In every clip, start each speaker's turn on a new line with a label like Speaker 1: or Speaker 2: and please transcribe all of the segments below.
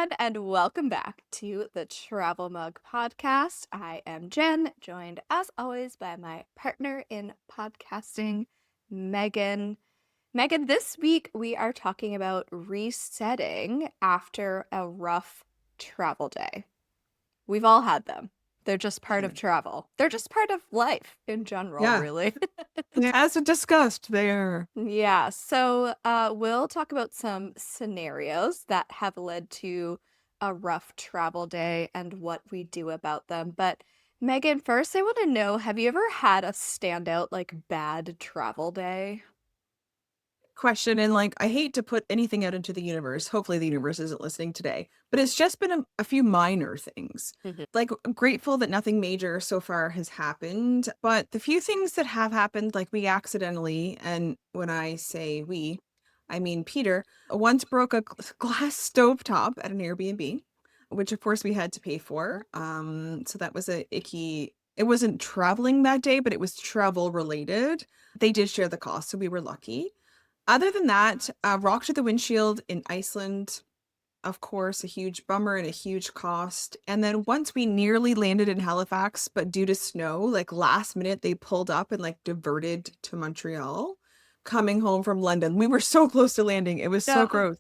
Speaker 1: everyone, and welcome back to the Travel Mug Podcast. I am Jen, joined as always by my partner in podcasting, Megan. Megan, this week we are talking about resetting after a rough travel day. We've all had them. They're just part of travel. They're just part of life in general,
Speaker 2: Yeah,
Speaker 1: really.
Speaker 2: as discussed there.
Speaker 1: Yeah, so we'll talk about some scenarios that have led to a rough travel day and what we do about them. But Megan, first I want to know, have you ever had a standout like bad travel day?
Speaker 2: Question, and like, I hate to put anything out into the universe. Hopefully, the universe isn't listening today, but it's just been a few minor things.
Speaker 1: Mhm.
Speaker 2: Like, I'm grateful that nothing major so far has happened, but the few things that have happened, like, we accidentally, and when I say we, I mean Peter, once broke a glass stovetop at an Airbnb, which of course we had to pay for. So that was a icky. It wasn't traveling that day, but it was travel related. They did share the cost, so we were lucky. Other than that, rock to the windshield in Iceland, of course, a huge bummer and a huge cost. And then once we nearly landed in Halifax, but due to snow, like last minute, they pulled up and like diverted to Montreal, coming home from London. We were so close to landing. It was so
Speaker 1: No.
Speaker 2: gross.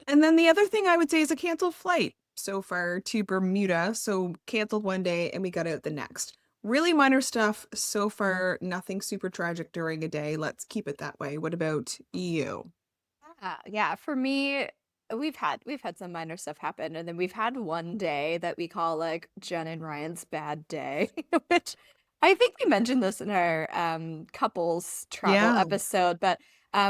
Speaker 2: And then the other thing I would say is a canceled flight so far to Bermuda. So canceled one day and we got out the next. Really minor stuff so far, nothing super tragic during a day. Let's keep it that way. What about you?
Speaker 1: Yeah, for me, we've had some minor stuff happen, and then we've had one day that we call like Jen and Ryan's bad day, which I think we mentioned this in our couples travel
Speaker 2: Yeah.
Speaker 1: episode, but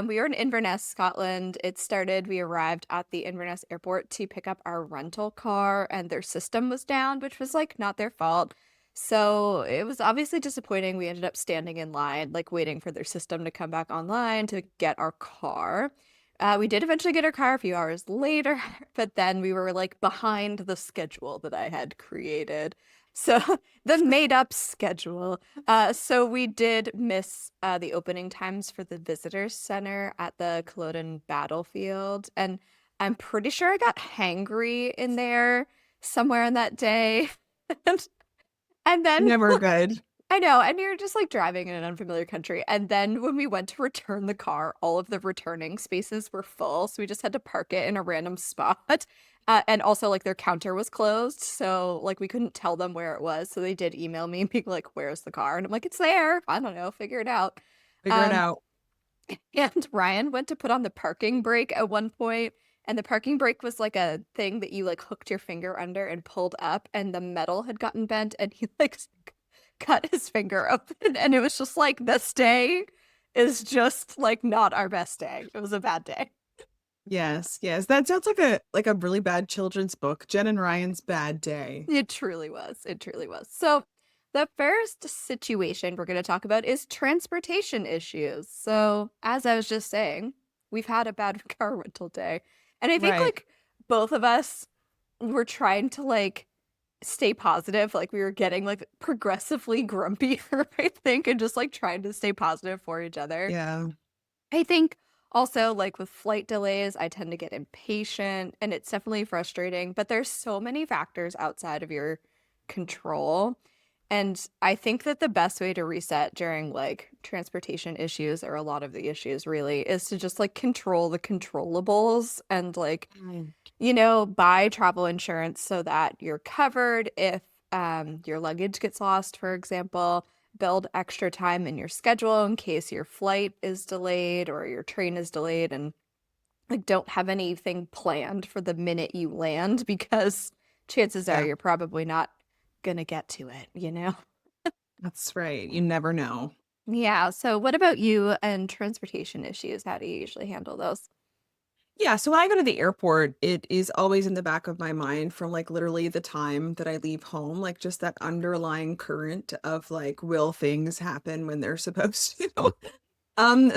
Speaker 1: we were in Inverness, Scotland. We arrived at the Inverness airport to pick up our rental car, and their system was down, which was like not their fault. So it was obviously disappointing. We ended up standing in line, like waiting for their system to come back online to get our car. We did eventually get our car a few hours later, but then we were like behind the schedule that I had created. So the made up schedule. So we did miss the opening times for the visitor center at the Culloden battlefield. And I'm pretty sure I got hangry in there somewhere in that day. and, and then
Speaker 2: Never good.
Speaker 1: I know, and you're just like driving in an unfamiliar country. And then when we went to return the car, all of the returning spaces were full. So we just had to park it in a random spot. And also, like, their counter was closed. So, like, we couldn't tell them where it was. So they did email me being like, "Where's the car?" And I'm like, "It's there. I don't know. Figure it out."
Speaker 2: Figure it
Speaker 1: Um,
Speaker 2: out.
Speaker 1: and Ryan went to put on the parking brake at one point, and the parking brake was like a thing that you like hooked your finger under and pulled up, and the metal had gotten bent, and he like cut his finger open, and it was just like this day is just like not our best day. It was a bad day.
Speaker 2: Yes, yes. That sounds like a really bad children's book. Jen and Ryan's Bad Day.
Speaker 1: It truly was. It truly was. So, the first situation we're going to talk about is transportation issues. So, as I was just saying, we've had a bad car rental day. And I think
Speaker 2: Right.
Speaker 1: like both of us were trying to like stay positive. Like we were getting like progressively grumpier, I think, and just like trying to stay positive for each other.
Speaker 2: Yeah.
Speaker 1: I think also like with flight delays, I tend to get impatient and it's definitely frustrating, but there's so many factors outside of your control. And I think that the best way to reset during like transportation issues or a lot of the issues really is to just like control the controllables and like,
Speaker 2: Mm.
Speaker 1: buy travel insurance so that you're covered if your luggage gets lost, for example. Build extra time in your schedule in case your flight is delayed or your train is delayed, and like don't have anything planned for the minute you land because chances are
Speaker 2: Yeah,
Speaker 1: you're probably not gonna get to it.
Speaker 2: that's right. You never know.
Speaker 1: Yeah, so what about you and transportation issues? How do you usually handle those?
Speaker 2: Yeah, so when I go to the airport, it is always in the back of my mind from like literally the time that I leave home, like just that underlying current of like, will things happen when they're supposed to?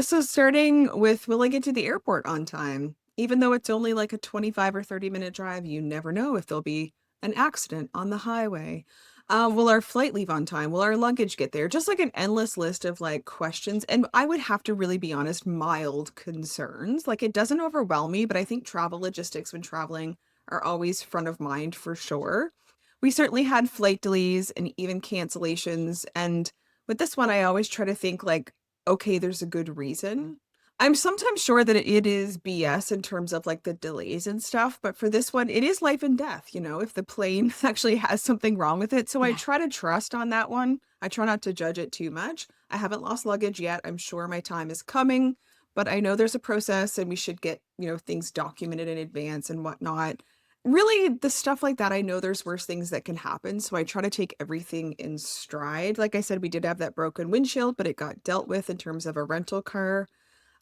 Speaker 2: So starting with, will I get to the airport on time? Even though it's only like a 25 or 30-minute drive, you never know if there'll be an accident on the highway. Will our flight leave on time? Will our luggage get there? Just like an endless list of like questions. And I would have to really be honest, mild concerns. Like it doesn't overwhelm me, but I think travel logistics when traveling are always front of mind for sure. We certainly had flight delays and even cancellations. And with this one, I always try to think like, okay, there's a good reason. I'm sometimes sure that it is BS in terms of like the delays and stuff, but for this one, it is life and death, if the plane actually has something wrong with it. So I
Speaker 1: Yeah.
Speaker 2: try to trust on that one. I try not to judge it too much. I haven't lost luggage yet. I'm sure my time is coming, but I know there's a process and we should get, things documented in advance and whatnot. Really, the stuff like that, I know there's worse things that can happen. So I try to take everything in stride. Like I said, we did have that broken windshield, but it got dealt with in terms of a rental car.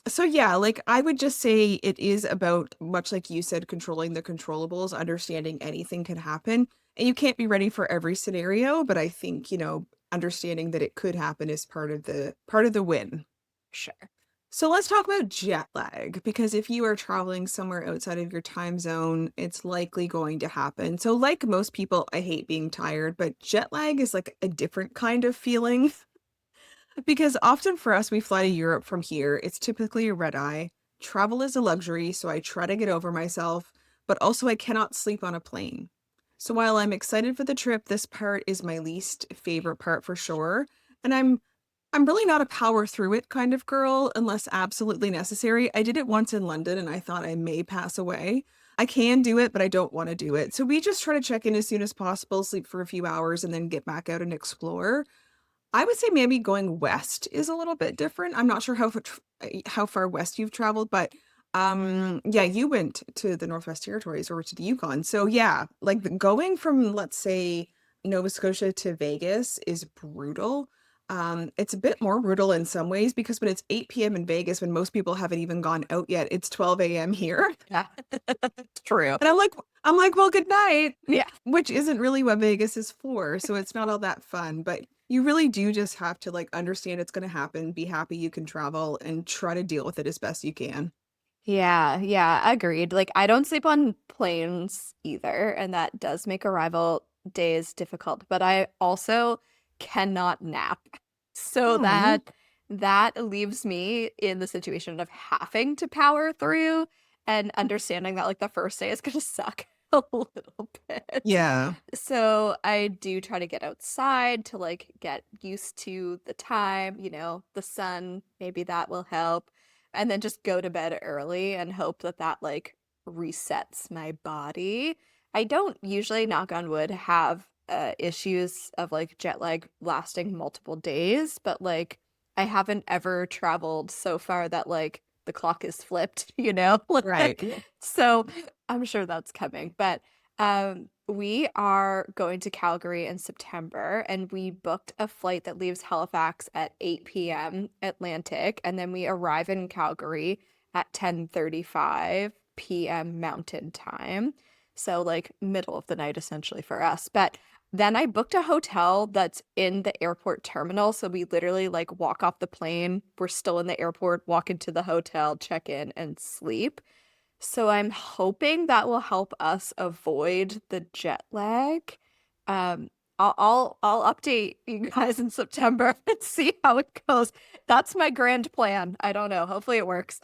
Speaker 2: So yeah, like I would just say it is about, much like you said, controlling the controllables, understanding anything can happen. And you can't be ready for every scenario, but I think, understanding that it could happen is part of the win.
Speaker 1: Sure.
Speaker 2: So let's talk about jet lag, because if you are traveling somewhere outside of your time zone, it's likely going to happen. So like most people, I hate being tired, but jet lag is like a different kind of feeling. Because often for us, we fly to Europe from here. It's typically a red eye. Travel is a luxury, so I try to get over myself, but also I cannot sleep on a plane. So while I'm excited for the trip, this part is my least favorite part for sure. And I'm really not a power through it kind of girl unless absolutely necessary. I did it once in London and I thought I may pass away. I can do it, but I don't want to do it. So we just try to check in as soon as possible, sleep for a few hours, and then get back out and explore. I would say maybe going west is a little bit different. I'm not sure how far west you've traveled, but yeah, you went to the Northwest Territories or to the Yukon. So yeah, like going from, let's say, Nova Scotia to Vegas is brutal. It's a bit more brutal in some ways because when it's 8 p.m. in Vegas, when most people haven't even gone out yet, it's 12 a.m. here.
Speaker 1: Yeah. True.
Speaker 2: And I'm like, well, good night,
Speaker 1: Yeah.
Speaker 2: which isn't really what Vegas is for. So it's not all that fun, but you really do just have to like understand it's going to happen, be happy you can travel and try to deal with it as best you can.
Speaker 1: Yeah, yeah, agreed. Like, I don't sleep on planes either, and that does make arrival days difficult, but I also cannot nap. So
Speaker 2: Oh,
Speaker 1: that leaves me in the situation of having to power through and understanding that like the first day is gonna suck a little bit.
Speaker 2: yeah,
Speaker 1: So I do try to get outside to like get used to the time, the sun, maybe that will help. And then just go to bed early and hope that that like resets my body. I don't usually, knock on wood, have issues of like jet lag lasting multiple days, but like I haven't ever traveled so far that like the clock is flipped,
Speaker 2: right.
Speaker 1: So I'm sure that's coming. But we are going to Calgary in September, and we booked a flight that leaves Halifax at 8 p.m. Atlantic, and then we arrive in Calgary at 10:35 p.m. Mountain Time. So like middle of the night essentially for us. But then I booked a hotel that's in the airport terminal, so we literally like walk off the plane, we're still in the airport, walk into the hotel, check in and sleep. So I'm hoping that will help us avoid the jet lag. Um, I'll update you guys in September and see how it goes. That's my grand plan. I don't know. Hopefully it works.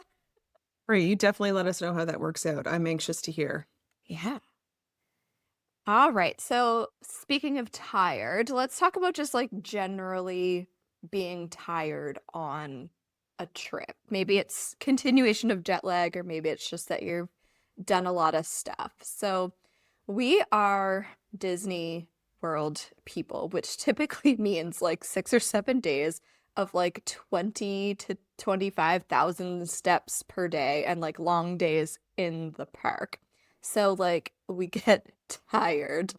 Speaker 2: Right. You definitely let us know how that works out. I'm anxious to hear.
Speaker 1: Yeah. All right. So speaking of tired, let's talk about just like generally being tired on a trip. Maybe it's continuation of jet lag, or maybe it's just that you've done a lot of stuff. So we are Disney World people, which typically means like 6 or 7 days of like 20 to 25,000 steps per day and like long days in the park. So like we get tired.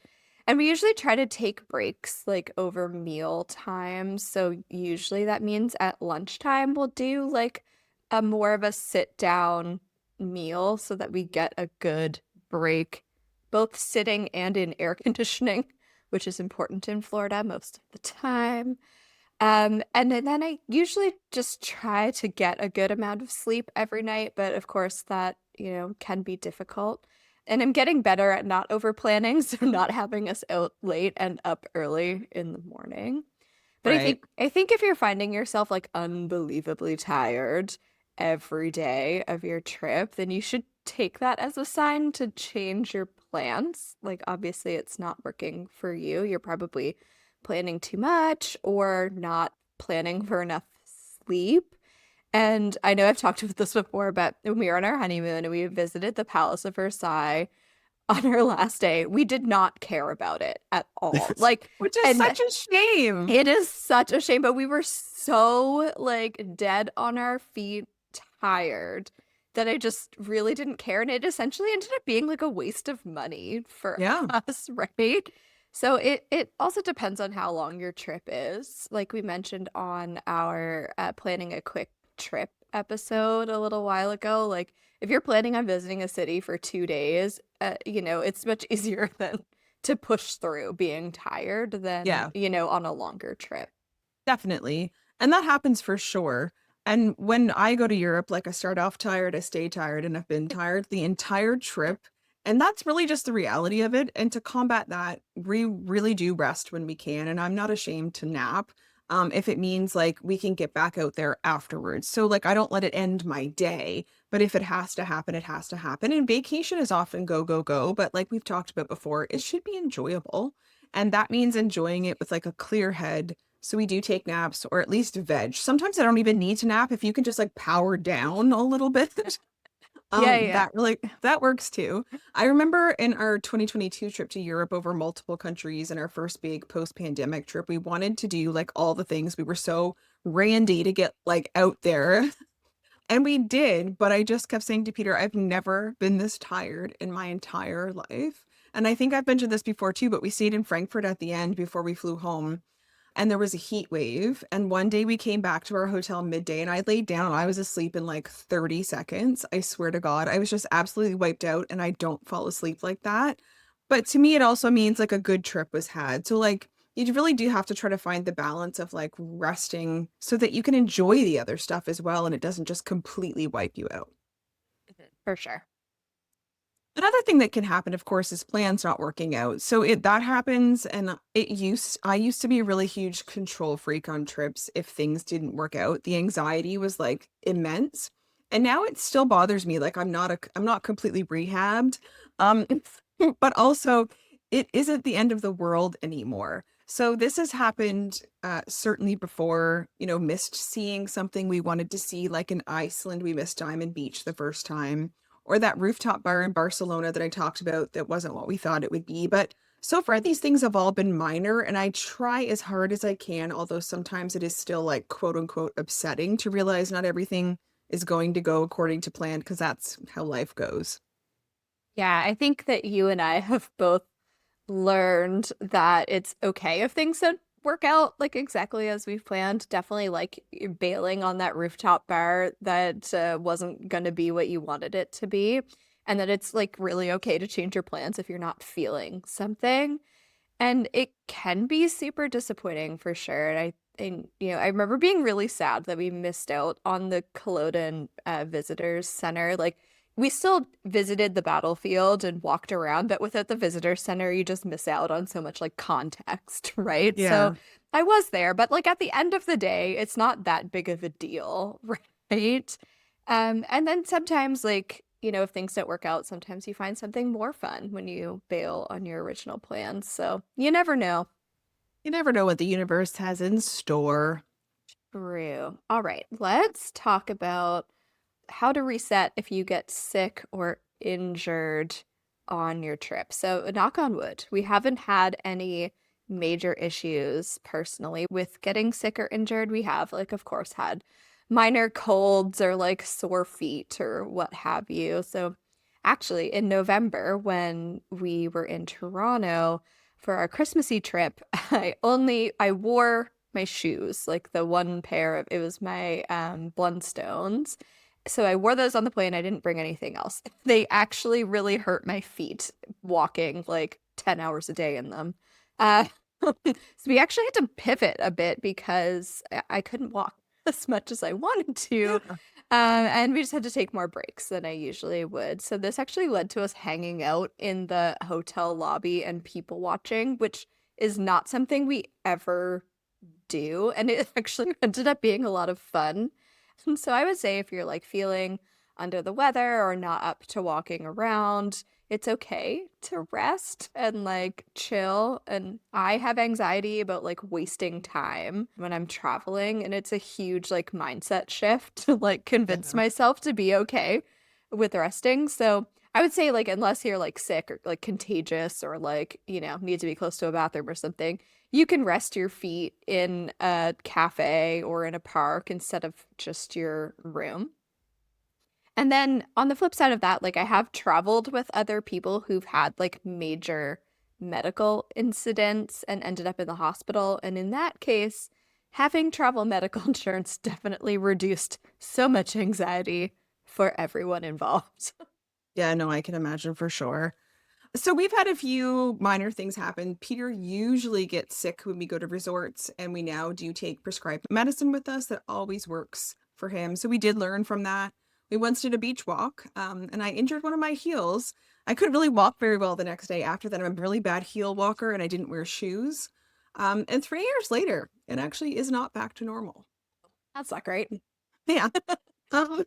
Speaker 1: And we usually try to take breaks like over meal time. So usually that means at lunchtime we'll do like a more of a sit down meal so that we get a good break, both sitting and in air conditioning, which is important in Florida most of the time. And then I usually just try to get a good amount of sleep every night, but of course that, can be difficult. And I'm getting better at not over planning, so not having us out late and up early in the morning. But I
Speaker 2: Right.
Speaker 1: think I think if you're finding yourself like unbelievably tired every day of your trip, then you should take that as a sign to change your plans. Like, obviously, it's not working for you. You're probably planning too much or not planning for enough sleep. And I know I've talked about this before, but when we were on our honeymoon and we visited the Palace of Versailles on our last day, we did not care about it at all. Like,
Speaker 2: Which is
Speaker 1: and
Speaker 2: such a shame.
Speaker 1: it is such a shame, but we were so like dead on our feet, tired, that I just really didn't care. And it essentially ended up being like a waste of money for
Speaker 2: Yeah.
Speaker 1: us, right? So it also depends on how long your trip is. Like we mentioned on our planning a quick trip episode a little while ago, like if you're planning on visiting a city for 2 days, it's much easier than to push through being tired than,
Speaker 2: Yeah.
Speaker 1: on a longer trip.
Speaker 2: Definitely. And that happens for sure. And when I go to Europe, like I start off tired, I stay tired, and I've been tired the entire trip. And that's really just the reality of it. And to combat that, we really do rest when we can. And I'm not ashamed to nap if it means like we can get back out there afterwards. So, like, I don't let it end my day. But if it has to happen, it has to happen. And vacation is often go, go, go. But like we've talked about before, it should be enjoyable. And that means enjoying it with like a clear head, so we do take naps or at least veg. Sometimes I don't even need to nap if you can just like power down a little bit.
Speaker 1: Yeah, yeah.
Speaker 2: That works too. I remember in our 2022 trip to Europe over multiple countries and our first big post-pandemic trip, we wanted to do like all the things. We were so randy to get like out there. And we did, but I just kept saying to Peter, I've never been this tired in my entire life. And I think I've mentioned this before too, but we stayed in Frankfurt at the end before we flew home, and there was a heat wave. And one day we came back to our hotel midday and I laid down and I was asleep in like 30 seconds. I swear to God, I was just absolutely wiped out and I don't fall asleep like that. But to me, it also means like a good trip was had. So, like, you really do have to try to find the balance of like resting so that you can enjoy the other stuff as well and it doesn't just completely wipe you out.
Speaker 1: Mhm. For sure.
Speaker 2: Another thing that can happen, of course, is plans not working out. So it that happens, and I used to be a really huge control freak on trips if things didn't work out. The anxiety was like immense. And now it still bothers me. Like I'm not completely rehabbed. Um but also it isn't the end of the world anymore. So this has happened certainly before, missed seeing something we wanted to see, like in Iceland, we missed Diamond Beach the first time, or that rooftop bar in Barcelona that I talked about that wasn't what we thought it would be. But so far, these things have all been minor, and I try as hard as I can, although sometimes it is still like quote unquote upsetting to realize not everything is going to go according to plan because that's how life goes.
Speaker 1: Yeah, I think that you and I have both learned that it's okay if things don't work out like exactly as we've planned. Definitely like you're bailing on that rooftop bar that wasn't going to be what you wanted it to be. And that it's like really okay to change your plans if you're not feeling something. And it can be super disappointing for sure. I remember being really sad that we missed out on the Culloden Visitors Center. Like, we still visited the battlefield and walked around, but without the visitor center, you just miss out on so much like context, right? So
Speaker 2: Yeah.
Speaker 1: I was there, but like at the end of the day, it's not that big of a deal, right? And then sometimes, like, if things don't work out, sometimes you find something more fun when you bail on your original plans. So you never know.
Speaker 2: You never know what the universe has in store.
Speaker 1: True. All right, let's talk about how to reset if you get sick or injured on your trip. So, knock on wood, we haven't had any major issues personally with getting sick or injured. We have, like, of course, had minor colds or like sore feet or what have you. So, actually, in November, when we were in Toronto for our Christmassy trip, I wore my shoes, like the one pair of it was my Blundstones, so I wore those on the plane. I didn't bring anything else. They actually really hurt my feet walking like 10 hours a day in them. Uh, so we actually had to pivot a bit because I couldn't walk as much as I wanted to.
Speaker 2: Yeah.
Speaker 1: And we just had to take more breaks than I usually would. So this actually led to us hanging out in the hotel lobby and people watching, which is not something we ever do. And it actually ended up being a lot of fun. And so I would say if you're like feeling under the weather or not up to walking around, it's okay to rest and like chill. And I have anxiety about like wasting time when I'm traveling, and it's a huge like mindset shift to like convince
Speaker 2: Yeah.
Speaker 1: myself to be okay with resting. So I would say like unless you're like sick or like contagious or like, need to be close to a bathroom or something, you can rest your feet in a cafe or in a park instead of just your room. And then on the flip side of that, like I have traveled with other people who've had like major medical incidents and ended up in the hospital. And in that case, having travel medical insurance definitely reduced so much anxiety for everyone involved.
Speaker 2: Yeah, no, I can imagine for sure. So we've had a few minor things happen. Peter usually gets sick when we go to resorts, and we now do take prescribed medicine with us that always works for him. So we did learn from that. We once did a beach walk, and I injured one of my heels. I couldn't really walk very well the next day after that. I'm a really bad heel walker, and I didn't wear shoes. And 3 years later, it actually is not back to normal.
Speaker 1: That's not great.
Speaker 2: Yeah. Um,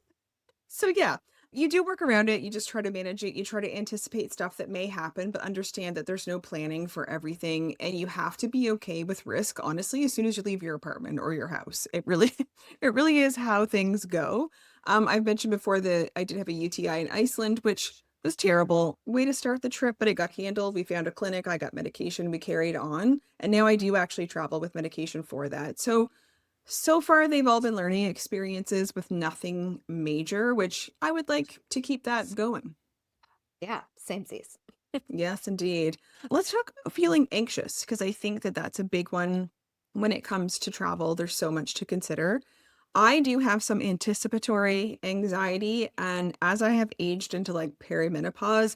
Speaker 2: so yeah, you do work around it. You just try to manage it. You try to anticipate stuff that may happen, but understand that there's no planning for everything. And you have to be okay with risk, honestly, as soon as you leave your apartment or your house. It really, it really is how things go. I've mentioned before that I did have a UTI in Iceland, which was terrible. Way to start the trip, but it got handled. We found a clinic. I got medication. We carried on. And now I do actually travel with medication for that. So far, they've all been learning experiences with nothing major, which I would like to keep that going.
Speaker 1: Yeah, same seas.
Speaker 2: Yes, indeed. Let's talk about feeling anxious because I think that that's a big one when it comes to travel. There's so much to consider. I do have some anticipatory anxiety, and as I have aged into like perimenopause,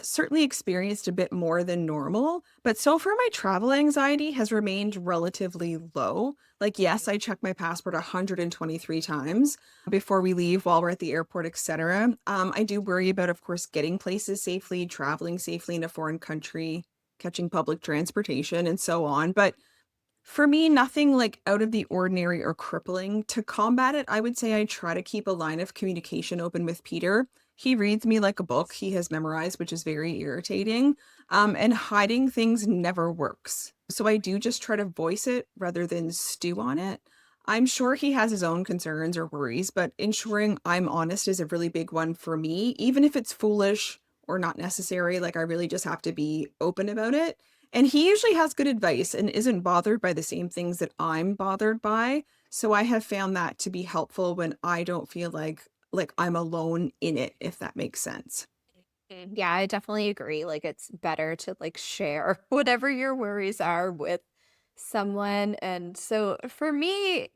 Speaker 2: certainly experienced a bit more than normal, but so far my travel anxiety has remained relatively low. Like, yes, I check my passport 123 times before we leave while we're at the airport, etc. I do worry about, of course, getting places safely, traveling safely in a foreign country, catching public transportation, and so on. But for me, nothing like out of the ordinary or crippling. To combat it, I would say I try to keep a line of communication open with Peter. He reads me like a book he has memorized, which is very irritating. And hiding things never works. So I do just try to voice it rather than stew on it. I'm sure he has his own concerns or worries, but ensuring I'm honest is a really big one for me, even if it's foolish or not necessary. Like, I really just have to be open about it. And he usually has good advice and isn't bothered by the same things that I'm bothered by. So I have found that to be helpful when I don't feel like I'm alone in it, if that makes sense.
Speaker 1: Yeah, I definitely agree. Like it's better to like share whatever your worries are with someone. And so for me,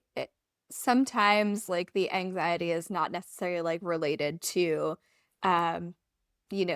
Speaker 1: sometimes like the anxiety is not necessarily like related to um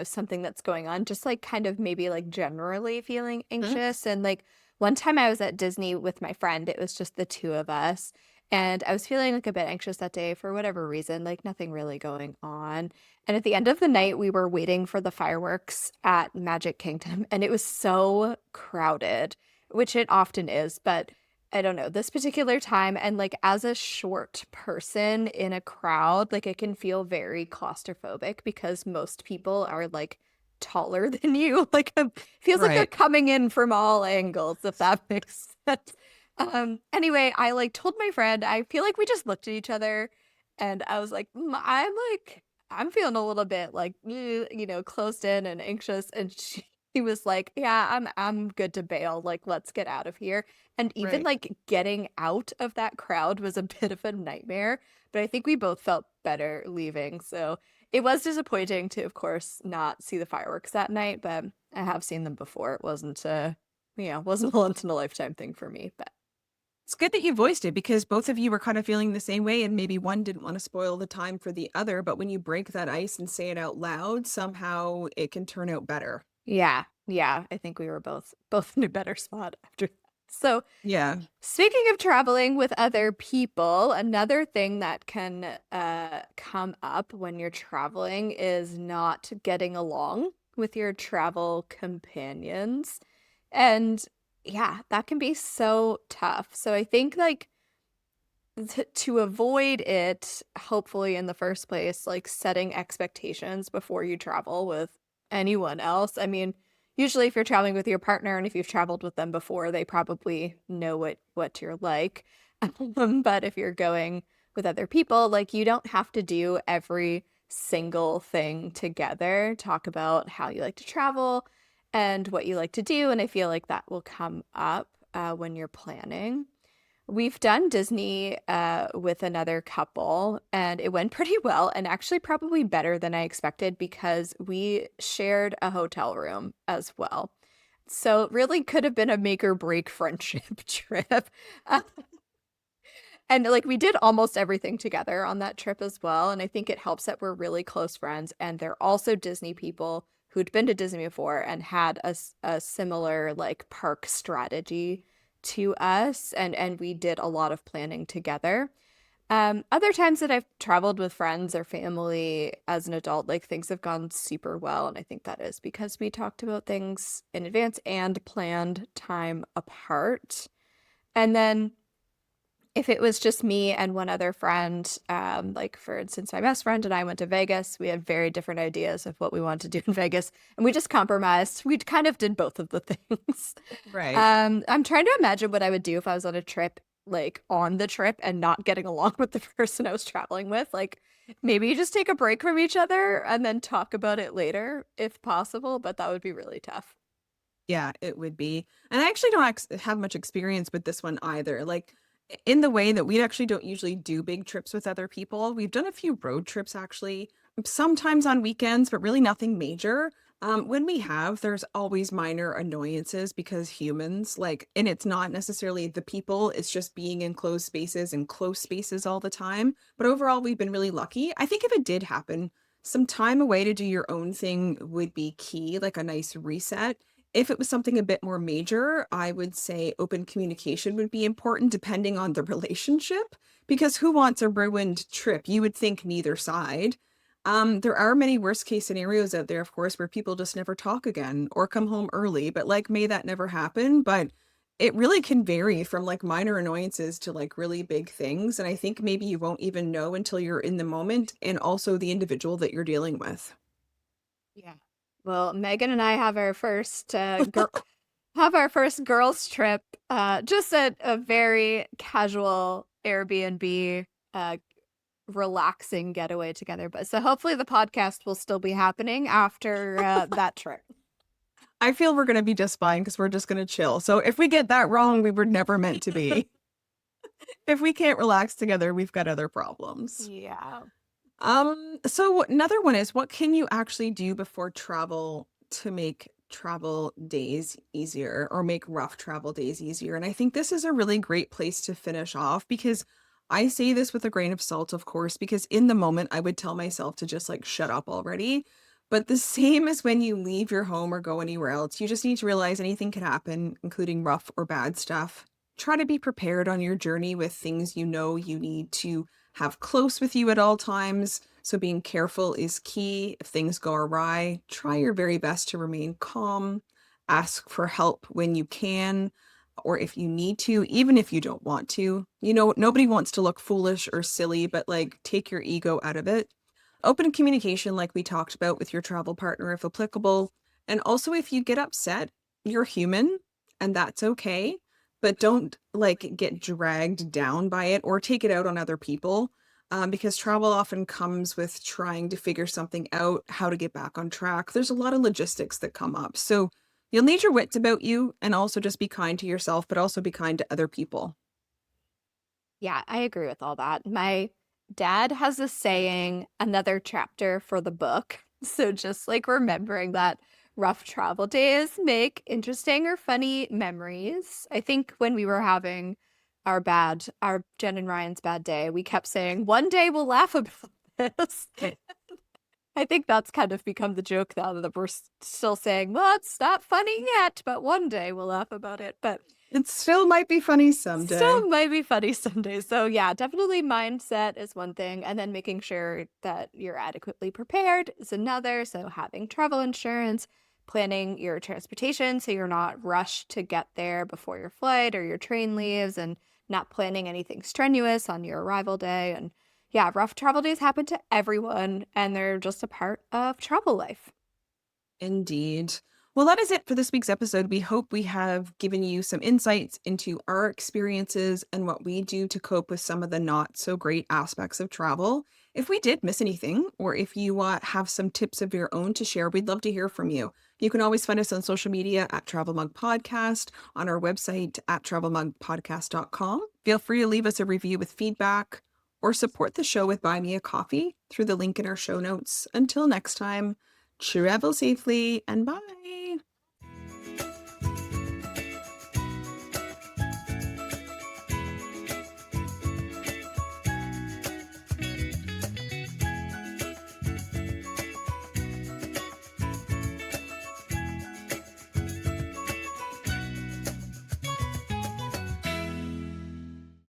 Speaker 1: something that's going on, just like kind of maybe like generally feeling
Speaker 2: Mhm.
Speaker 1: anxious. And like one time I was at Disney with my friend, it was just the two of us. And I was feeling like a bit anxious that day for whatever reason, like nothing really going on. And at the end of the night, we were waiting for the fireworks at Magic Kingdom, and it was so crowded, which it often is, but I don't know, this particular time, and like as a short person in a crowd, like it can feel very claustrophobic because most people are like taller than you. Like feels like they're
Speaker 2: Right.
Speaker 1: coming in from all angles, if that makes sense. Anyway, I like told my friend, I feel like we just looked at each other and I was like, I'm feeling a little bit like, closed in and anxious. And she was like, yeah, I'm good to bail. Like, let's get out of here. And even
Speaker 2: Right.
Speaker 1: like getting out of that crowd was a bit of a nightmare, but I think we both felt better leaving. So it was disappointing to, of course, not see the fireworks that night, but I have seen them before. It wasn't wasn't a once in a lifetime thing for me. But
Speaker 2: It's good that you voiced it because both of you were kind of feeling the same way, and maybe one didn't want to spoil the time for the other. But when you break that ice and say it out loud, somehow it can turn out better.
Speaker 1: yeah, yeah, I think we were both in a better spot after that. So
Speaker 2: Yeah.
Speaker 1: speaking of traveling with other people, another thing that can come up when you're traveling is not getting along with your travel companions. And yeah, that can be so tough. So I think like to avoid it, hopefully in the first place, like setting expectations before you travel with anyone else. I mean, usually if you're traveling with your partner and if you've traveled with them before, they probably know what you're like. But if you're going with other people, like you don't have to do every single thing together. Talk about how you like to travel and what you like to do, and I feel like that will come up when you're planning. We've done Disney, with another couple, and it went pretty well, and actually probably better than I expected because we shared a hotel room as well. So it really could have been a make or break friendship trip. Uh, and like we did almost everything together on that trip as well. And I think it helps that we're really close friends and they're also Disney people who'd been to Disney before and had a similar like park strategy to us. And we did a lot of planning together. Other times that I've traveled with friends or family as an adult, like things have gone super well. And I think that is because we talked about things in advance and planned time apart. And then if it was just me and one other friend, like for instance, my best friend and I went to Vegas, we had very different ideas of what we wanted to do in Vegas, and we just compromised. We kind of did both of the things.
Speaker 2: Right.
Speaker 1: I'm trying to imagine what I would do if I was on a trip, like on the trip and not getting along with the person I was traveling with. Like maybe just take a break from each other and then talk about it later if possible, but that would be really tough.
Speaker 2: Yeah, it would be. And I actually don't have much experience with this one either. Like in the way that we actually don't usually do big trips with other people. We've done a few road trips actually, sometimes on weekends, but really nothing major. When we have, there's always minor annoyances because humans, like, and it's not necessarily the people, it's just being in closed spaces and close spaces all the time. But overall, we've been really lucky. I think if it did happen, some time away to do your own thing would be key, like a nice reset. If it was something a bit more major, I would say open communication would be important depending on the relationship, because who wants a ruined trip? You would think neither side. There are many worst case scenarios out there, of course, where people just never talk again or come home early, but like, may that never happen. But it really can vary from like minor annoyances to like really big things. And I think maybe you won't even know until you're in the moment and also the individual that you're dealing with.
Speaker 1: Yeah. Well, Megan and I have our first girls trip, just a very casual Airbnb, relaxing getaway together. But so hopefully the podcast will still be happening after that trip.
Speaker 2: I feel we're going to be just fine because we're just going to chill. So if we get that wrong, we were never meant to be. If we can't relax together, we've got other problems.
Speaker 1: Yeah.
Speaker 2: So another one is what can you actually do before travel to make travel days easier or make rough travel days easier? And I think this is a really great place to finish off because I say this with a grain of salt, of course, because in the moment I would tell myself to just like shut up already. But the same as when you leave your home or go anywhere else, you just need to realize anything can happen, including rough or bad stuff. Try to be prepared on your journey with things you know you need to have close with you at all times. So being careful is key. If things go awry, try your very best to remain calm. Ask for help when you can, or if you need to, even if you don't want to. You know, nobody wants to look foolish or silly, but like take your ego out of it. Open communication, like we talked about with your travel partner, if applicable. And also, if you get upset, you're human and that's okay. But don't like get dragged down by it or take it out on other people, because travel often comes with trying to figure something out, how to get back on track. There's a lot of logistics that come up. So you'll need your wits about you and also just be kind to yourself, but also be kind to other people.
Speaker 1: Yeah, I agree with all that. My dad has a saying, another chapter for the book. So just like remembering that rough travel days make interesting or funny memories. I think when we were having our Jen and Ryan's bad day, we kept saying, one day we'll laugh about this. I think that's kind of become the joke now that we're still saying, well, it's not funny yet, but one day we'll laugh about it. But
Speaker 2: It still might be funny someday.
Speaker 1: still might be funny someday. So yeah, definitely mindset is one thing, and then making sure that you're adequately prepared is another. So having travel insurance, planning your transportation so you're not rushed to get there before your flight or your train leaves, and not planning anything strenuous on your arrival day. And yeah, rough travel days happen to everyone, and they're just a part of travel life.
Speaker 2: Indeed. Well, that is it for this week's episode. We hope we have given you some insights into our experiences and what we do to cope with some of the not so great aspects of travel. If we did miss anything, or if you have some tips of your own to share, we'd love to hear from you. You can always find us on social media at Travel Mug Podcast, on our website at travelmugpodcast.com. Feel free to leave us a review with feedback or support the show with Buy Me a Coffee through the link in our show notes. Until next time, travel safely and bye.